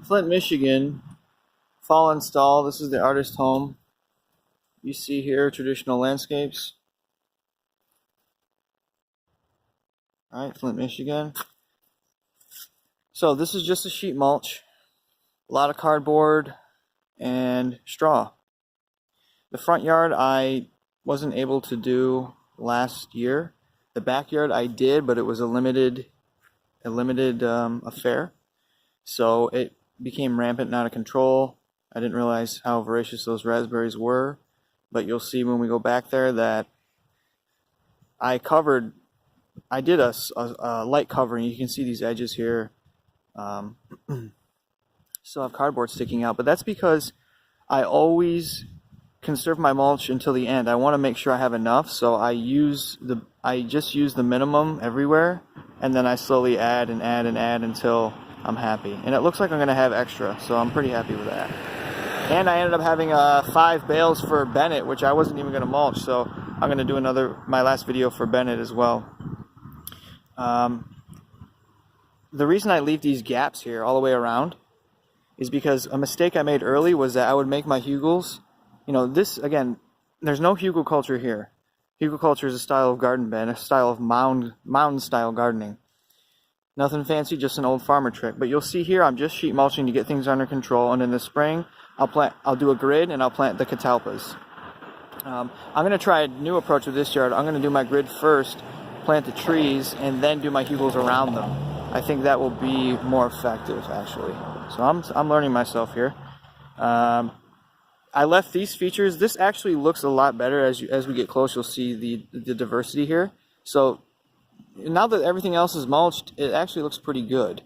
Flint, Michigan, fall install. This is the artist home. You see here traditional landscapes. All right, Flint, Michigan. So this is just a sheet mulch, a lot of cardboard and straw. The front yard I wasn't able to do last year. The backyard I did, but it was a limited affair. So it became rampant and out of control. I didn't realize how voracious those raspberries were, but you'll see when we go back there that I did a light covering. You can see these edges here. Still have cardboard sticking out, but that's because I always conserve my mulch until the end. I want to make sure I have enough, so I just use the minimum everywhere, and then I slowly add and add and add until I'm happy. And it looks like I'm going to have extra, so I'm pretty happy with that. And I ended up having 5 bales for Bennett, which I wasn't even going to mulch, so I'm going to do my last video for Bennett as well. The reason I leave these gaps here all the way around is because a mistake I made early was that I would make my hugels. You know, this, again, there's no hugelculture here. Hugelculture is a style of garden bed, a style of mound style gardening. Nothing fancy, just an old farmer trick. But you'll see here, I'm just sheet mulching to get things under control. And in the spring, I'll do a grid and I'll plant the catalpas. I'm going to try a new approach with this yard. I'm going to do my grid first, plant the trees, and then do my hugels around them. I think that will be more effective, actually. So I'm learning myself here. I left these features. This actually looks a lot better as we get close. You'll see the diversity here. So now that everything else is mulched, it actually looks pretty good.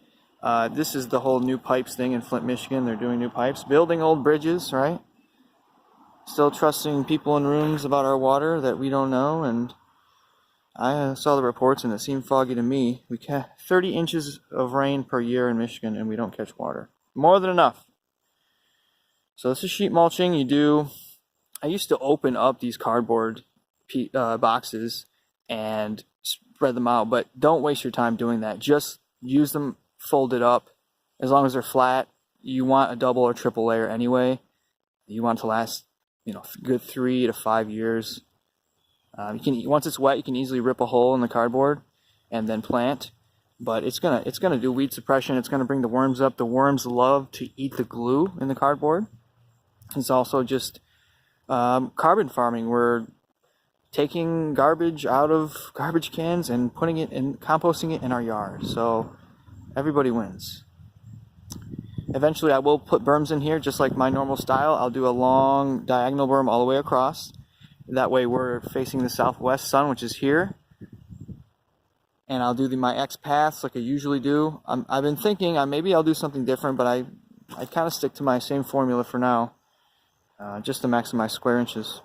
This is the whole new pipes thing in Flint, Michigan. They're doing new pipes, building old bridges, right? Still trusting people in rooms about our water that we don't know. And I saw the reports and it seemed foggy to me. We get 30 inches of rain per year in Michigan and we don't catch water. More than enough. So this is sheet mulching. I used to open up these cardboard boxes and spread them out, but don't waste your time doing that. Just use them folded up. As long as they're flat, you want a double or triple layer anyway. You want it to last, a good 3 to 5 years. Once it's wet, you can easily rip a hole in the cardboard and then plant. But it's gonna do weed suppression. It's gonna bring the worms up. The worms love to eat the glue in the cardboard. It's also just carbon farming. We're taking garbage out of garbage cans and putting it in, composting it in our yard. So everybody wins. Eventually I will put berms in here just like my normal style. I'll do a long diagonal berm all the way across. That way we're facing the southwest sun, which is here. And I'll do my X paths like I usually do. I've been thinking maybe I'll do something different, but I kind of stick to my same formula for now, just to maximize square inches.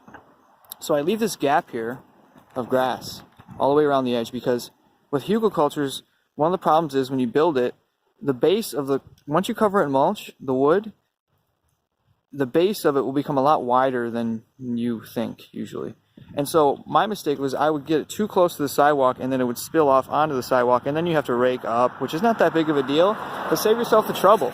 So I leave this gap here of grass all the way around the edge because with hugelcultures, one of the problems is when you build it, the base of once you cover it in mulch, the wood, the base of it will become a lot wider than you think usually. And so my mistake was I would get it too close to the sidewalk and then it would spill off onto the sidewalk and then you have to rake up, which is not that big of a deal, but save yourself the trouble.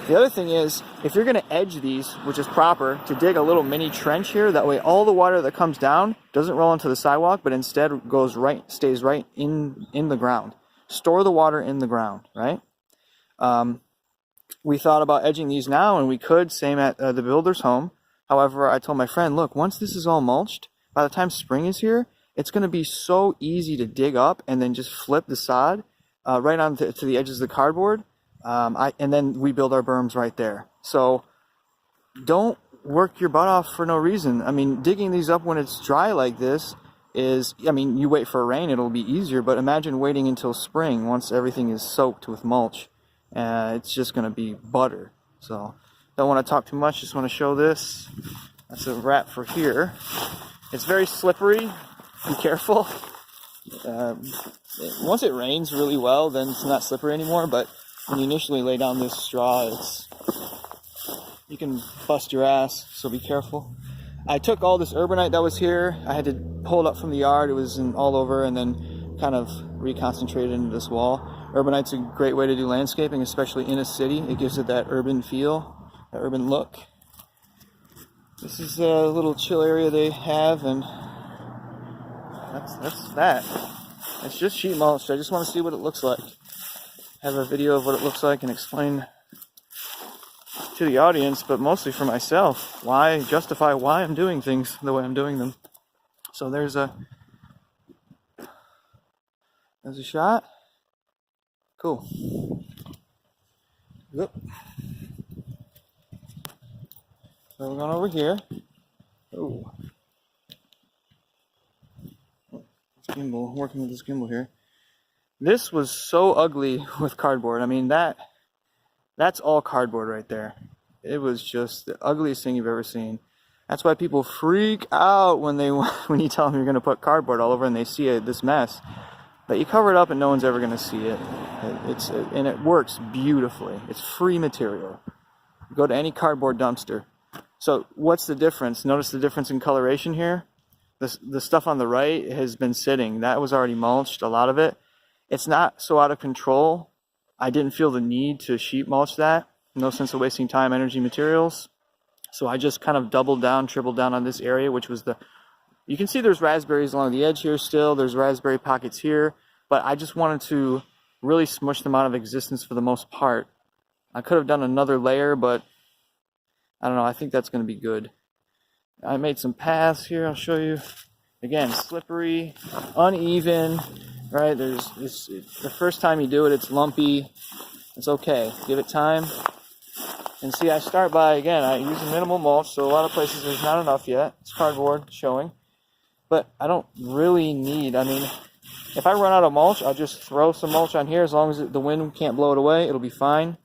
The other thing is, if you're going to edge these, which is proper, to dig a little mini trench here, that way all the water that comes down doesn't roll into the sidewalk, but instead stays right in the ground. Store the water in the ground, right? We thought about edging these now, and we could, same at the builder's home. However, I told my friend, look, once this is all mulched, by the time spring is here, it's going to be so easy to dig up and then just flip the sod right onto the edges of the cardboard. And then we build our berms right there. So don't work your butt off for no reason. I mean, digging these up when it's dry like this you wait for rain, it'll be easier, but imagine waiting until spring once everything is soaked with mulch. It's just going to be butter. So don't want to talk too much, just want to show this. That's a wrap for here. It's very slippery. Be careful. Once it rains really well, then it's not slippery anymore, but when you initially lay down this straw, you can bust your ass, so be careful. I took all this urbanite that was here. I had to pull it up from the yard. It was all over and then kind of reconcentrated into this wall. Urbanite's a great way to do landscaping, especially in a city. It gives it that urban feel, that urban look. This is a little chill area they have, and that's that. It's just sheet mulch. I just want to see what it looks like. Have a video of what it looks like and explain to the audience, but mostly for myself, justify why I'm doing things the way I'm doing them. So there's a shot. Cool. Yep. So we're going over here. Oh. Gimbal, working with this gimbal here. This was so ugly with cardboard. I mean, that's all cardboard right there. It was just the ugliest thing you've ever seen. That's why people freak out when you tell them you're going to put cardboard all over and they see this mess. But you cover it up and no one's ever going to see it. And it works beautifully. It's free material. Go to any cardboard dumpster. So what's the difference? Notice the difference in coloration here? The stuff on the right has been sitting. That was already mulched, a lot of it. It's not so out of control. I didn't feel the need to sheet mulch that. No sense of wasting time, energy, materials. So I just kind of doubled down, tripled down on this area, which was you can see there's raspberries along the edge here still. There's raspberry pockets here. But I just wanted to really smush them out of existence for the most part. I could have done another layer, but I don't know. I think that's going to be good. I made some paths here. I'll show you. Again, slippery, uneven, right? The first time you do it, it's lumpy. It's okay. Give it time. And see, I start by, again, I use minimal mulch, so a lot of places there's not enough yet. It's cardboard showing. But I don't really need, if I run out of mulch, I'll just throw some mulch on here. As long as the wind can't blow it away, it'll be fine.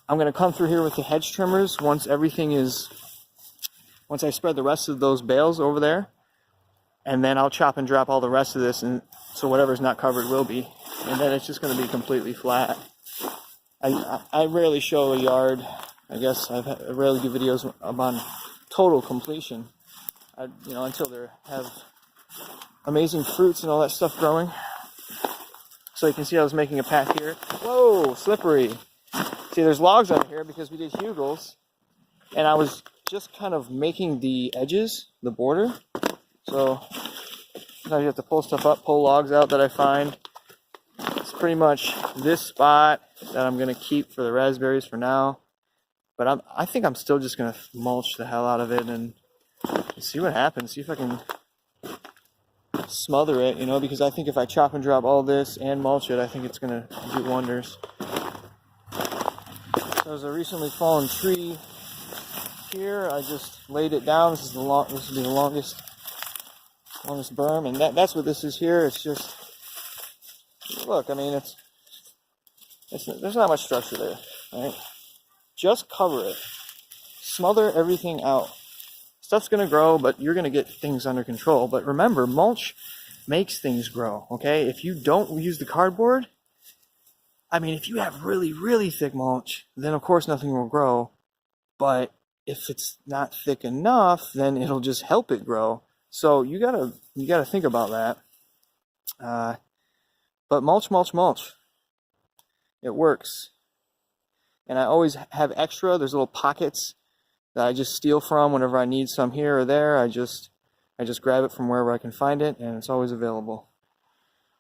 I'm going to come through here with the hedge trimmers once I spread the rest of those bales over there. And then I'll chop and drop all the rest of this, and so whatever's not covered will be. And then it's just going to be completely flat. I rarely show a yard. I guess I rarely do videos on total completion. Until they have amazing fruits and all that stuff growing. So you can see I was making a path here. Whoa, slippery. See, there's logs under here because we did hugels. And I was just kind of making the edges, the border. So now you have to pull stuff up, pull logs out that I find. It's pretty much this spot that I'm going to keep for the raspberries for now. But I think I'm still just going to mulch the hell out of it and see what happens. See if I can smother it, because I think if I chop and drop all this and mulch it, I think it's going to do wonders. There's a recently fallen tree here. I just laid it down. This will be the longest berm, and that's what this is here. It's just, look, there's not much structure there, right? Just cover it. Smother everything out. Stuff's going to grow, but you're going to get things under control. But remember, mulch makes things grow, okay? If you don't use the cardboard, if you have really, really thick mulch, then of course nothing will grow. But if it's not thick enough, then it'll just help it grow. So you gotta think about that. But mulch. It works. And I always have extra. There's little pockets that I just steal from whenever I need some here or there. I just grab it from wherever I can find it, and it's always available.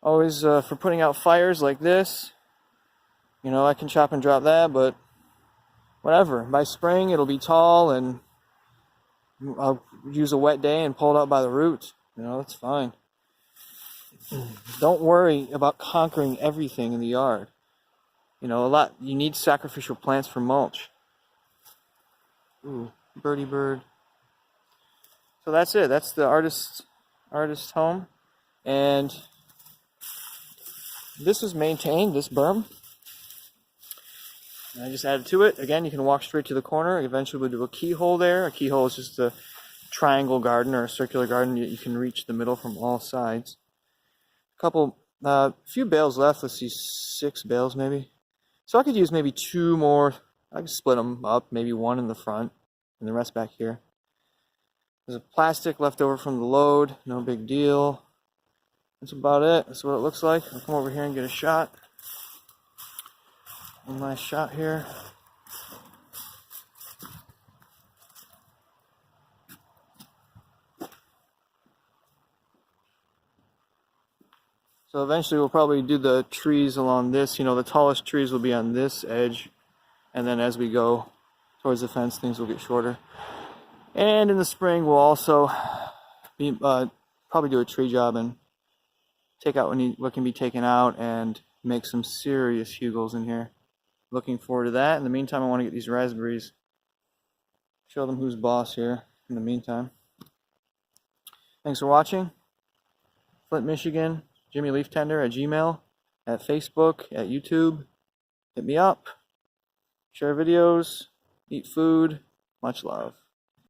Always for putting out fires like this. I can chop and drop that, but whatever. By spring, it'll be tall, and I'll use a wet day and pull it out by the roots. That's fine. Don't worry about conquering everything in the yard. You need sacrificial plants for mulch. Ooh, birdie bird. So that's it. That's the artist's home. And this is maintained, this berm. And I just added to it. Again, you can walk straight to the corner. Eventually we'll do a keyhole there. A keyhole is just a triangle garden or a circular garden. You can reach the middle from all sides. Few bales left. Let's see, 6 bales maybe. So I could use maybe 2 more. I could split them up, maybe 1 in the front and the rest back here. There's a plastic left over from the load. No big deal. That's about it. That's what it looks like. I'll come over here and get a shot. One last shot here. So eventually we'll probably do the trees along this, you know, the tallest trees will be on this edge. And then as we go towards the fence, things will get shorter. And in the spring, we'll also be, probably do a tree job and take out what can be taken out and make some serious hugels in here. Looking forward to that. In the meantime, I want to get these raspberries. Show them who's boss here in the meantime. Thanks for watching. Flint, Michigan, Jimmy Leaf Tender at Gmail, at Facebook, at YouTube. Hit me up. Share videos. Eat food. Much love.